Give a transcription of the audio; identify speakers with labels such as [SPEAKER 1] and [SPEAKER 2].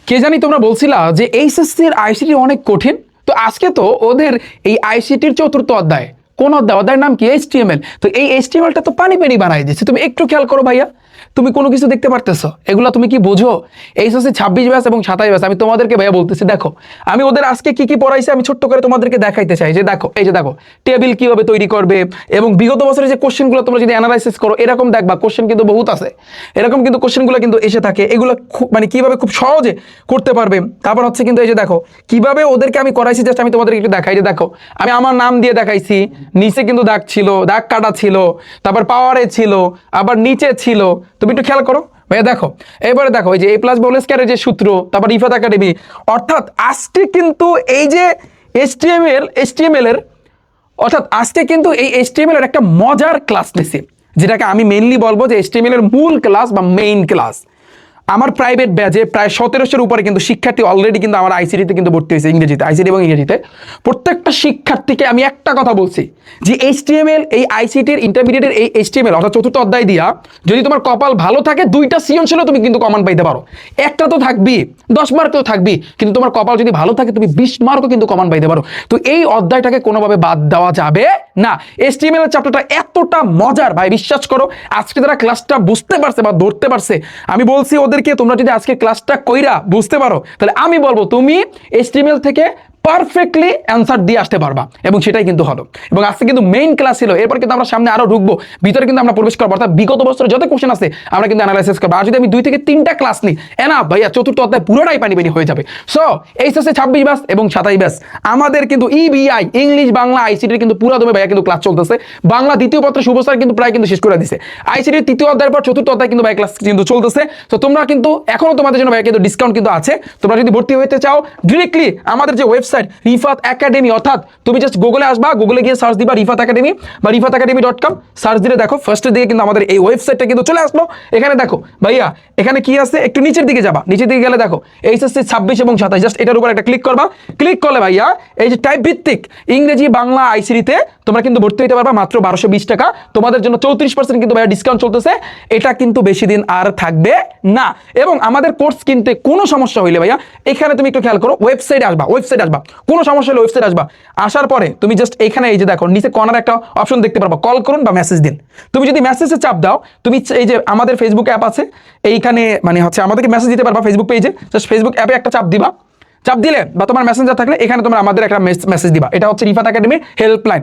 [SPEAKER 1] কে জানি তোমরা বলছিলা যে এইচএসসির আইসিটি অনেক কঠিন। তো আজকে তো ওদের এই আইসিটির চতুর্থ অধ্যায়, কোন অধ্যায়? অধ্যায়ের নাম কি? এইচটিএমএল। তো এই এইচটিএমএলটা তো পানি পানি বানাই দিচ্ছে। তুমি একটু খেয়াল করো ভাইয়া, তুমি কোনো কিছু দেখতে পারতেছো? এগুলা তুমি কি বোঝো? এইচএসসি 26 ব্যাচ এবং 27 ব্যাচ আমি তোমাদেরকে ভাইয়া বলতেছি, দেখো আমি ওদের আজকে কি কি পড়াইছি আমি ছোট্ট করে তোমাদেরকে দেখাইতে চাই। যে দেখো, এই যে দেখো টেবিল কিভাবে তৈরি করবে, এবং বিগত বছরের যে কোশ্চেনগুলো তোমরা যদি অ্যানালাইসিস করো এরকম দেখবা কোশ্চেন কিন্তু বহুত আছে। এরকম কিন্তু কোশ্চেনগুলো কিন্তু এসে থাকে। এগুলো মানে কিভাবে খুব সহজে করতে পারবে। তারপর হচ্ছে কিন্তু এই যে দেখো কিভাবে ওদেরকে আমি করাইছি, জাস্ট আমি তোমাদেরকে একটু দেখাই। যে দেখো আমি আমার নাম দিয়ে দেখাইছি, নিচে কিন্তু দাগ ছিল, দাগ কাটা ছিল, তারপর পাওয়ারে ছিল, আবার নিচে ছিল। তুমি একটু খেয়াল করো ভাইয়া, দেখো এবারে দেখো এই যে এ প্লাস হোল স্কয়ারের যে সূত্র, তারপর রিফাত একাডেমি। অর্থাৎ আজকে কিন্তু এই যে এইচটিএমএল এর অর্থাৎ আজকে কিন্তু এই এইচটিএমএল এর একটা মজার ক্লাস নিছি, যেটাকে আমি মেইনলি বলবো যে এইচটিএমএল এর মূল ক্লাস বা মেইন ক্লাস। আমার প্রাইভেট ব্যাচে প্রায় 1700-এর উপরে কিন্তু শিক্ষার্থী অলরেডি কিন্তু আমার আইসিটিতে কিন্তু ভর্তি হয়েছে, ইংরেজিতে, আইসিটি এবং ইংরেজিতে। প্রত্যেকটা শিক্ষার্থীকে আমি একটা কথা বলছি যে এইচটিএমএল, এই আইসিটির ইন্টারমিডিয়েটের এই এইচটিএমএল অর্থাৎ চতুর্থ অধ্যায় দিয়া যদি তোমার কপাল ভালো থাকে 2টা সৃজনশীলও তুমি কিন্তু কমন পাইতে পারো। একটা তো থাকবি, 10 মার্কও থাকবি, কিন্তু তোমার কপাল যদি ভালো থাকে তুমি 20 মার্কও কিন্তু কমন পাইতে পারো। তো এই অধ্যায়টাকে কোনোভাবে বাদ দেওয়া যাবে না। এইচটিএমএল এর চ্যাপ্টারটা এতটা মজার ভাই, বিশ্বাস করো আজকে যারা ক্লাসটা বুঝতে পারছে বা ধরতে পারছে, আমি বলছি ওদেরকে তোমরা যদি আজকে ক্লাসটা কইরা বুঝতে পারো তাহলে আমি বলবো তুমি এইচটিএমএল থেকে পারফেক্টলি অ্যান্সার দিয়ে আসতে পারবা, এবং সেটাই কিন্তু হলো। এবং আজকে কিন্তু মেইন ক্লাস ছিল, এরপর কিন্তু আমরা সামনে আরো ঢুকবো, ভিতরে কিন্তু আমরা প্রবেশ করবো, অর্থাৎ বিগত বছরের যত কোশ্চেন আছে আমরা কিন্তু অ্যানালাইসিস করবো। আর যদি আমি 2 থেকে 3টা ক্লাস নিই এনা ভাইয়া চতুর্থ অধ্যায় পুরোটাই পানি পানি হয়ে যাবে। সো এইচএসসি 26 ব্যাচ এবং 27 ব্যাচ আমাদের কিন্তু ইবিআই ইংলিশ বাংলা আইসিটির কিন্তু পুরো দমে ভাইয়া কিন্তু ক্লাস চলতেছে। বাংলা দ্বিতীয় পত্র শুভ স্যার কিন্তু প্রায় কিন্তু শেষ করে দিছে। আইসিটির তৃতীয় অধ্যায়ের পর চতুর্থ অধ্যায় কিন্তু ভাইয়া ক্লাস কিন্তু চলতেছে। তো তোমরা কিন্তু এখনো তোমাদের জন্য ভাইয়া কিন্তু ডিসকাউন্ট কিন্তু আছে। তোমরা যদি ভর্তি হতে চাও ডিরেক্টলি আমাদের যে ওয়েবসাইট রিফাত একাডেমি, অর্থাৎ তুমি জাস্ট গুগলে আসবা, গুগলে গিয়ে সার্চ দিবা রিফাত একাডেমি বা rifatacademy.com, সার্চ দিলে দেখো ফার্স্টের দিকে কিন্তু আমাদের এই ওয়েবসাইটটা কিন্তু চলে আসলো। এখানে দেখো ভাইয়া এখানে কি আছে, একটু নিচের দিকে যাবা, নিচের দিকে গেলে দেখো এইচএসসি 26 এবং 27, জাস্ট এটার উপর একটা ক্লিক করবা। ক্লিক করলে ভাইয়া এই যে টাইপ ভিত্তিক ইংরেজি বাংলা আইসিটিতে তোমরা কিন্তু ভর্তি হতে পারবা মাত্র 1220 টাকা। তোমাদের জন্য 34% কিন্তু ভাইয়া ডিসকাউন্ট চলতেছে। এটা কিন্তু বেশি দিন আর থাকবে না। এবং আমাদের কোর্স কিনতে কোনো সমস্যা হইলে ভাইয়া এখানে তুমি একটু খেয়াল করো, ওয়েবসাইটে আসবা, কোনো সমস্যা হলে ওয়েবসাইট আসবা। আসার পরে তুমি জাস্ট এখানে এই যে দেখো নিচে কর্নার একটা অপশন দেখতে পারবা, কল করুন বা মেসেজ দিন। তুমি যদি মেসেজে চাপ দাও, তুমি এই যে আমাদের ফেসবুক অ্যাপ আছে এইখানে, মানে হচ্ছে আমাদেরকে মেসেজ দিতে পারবা ফেসবুক পেজে। জাস্ট ফেসবুক অ্যাপে একটা চাপ দিবা, চাপ দিলে বা তোমার মেসেঞ্জার থাকলে এখানে তোমরা আমাদের একটা মেসেজ দিবা। এটা হচ্ছে রিফাত একাডেমির হেল্পলাইন।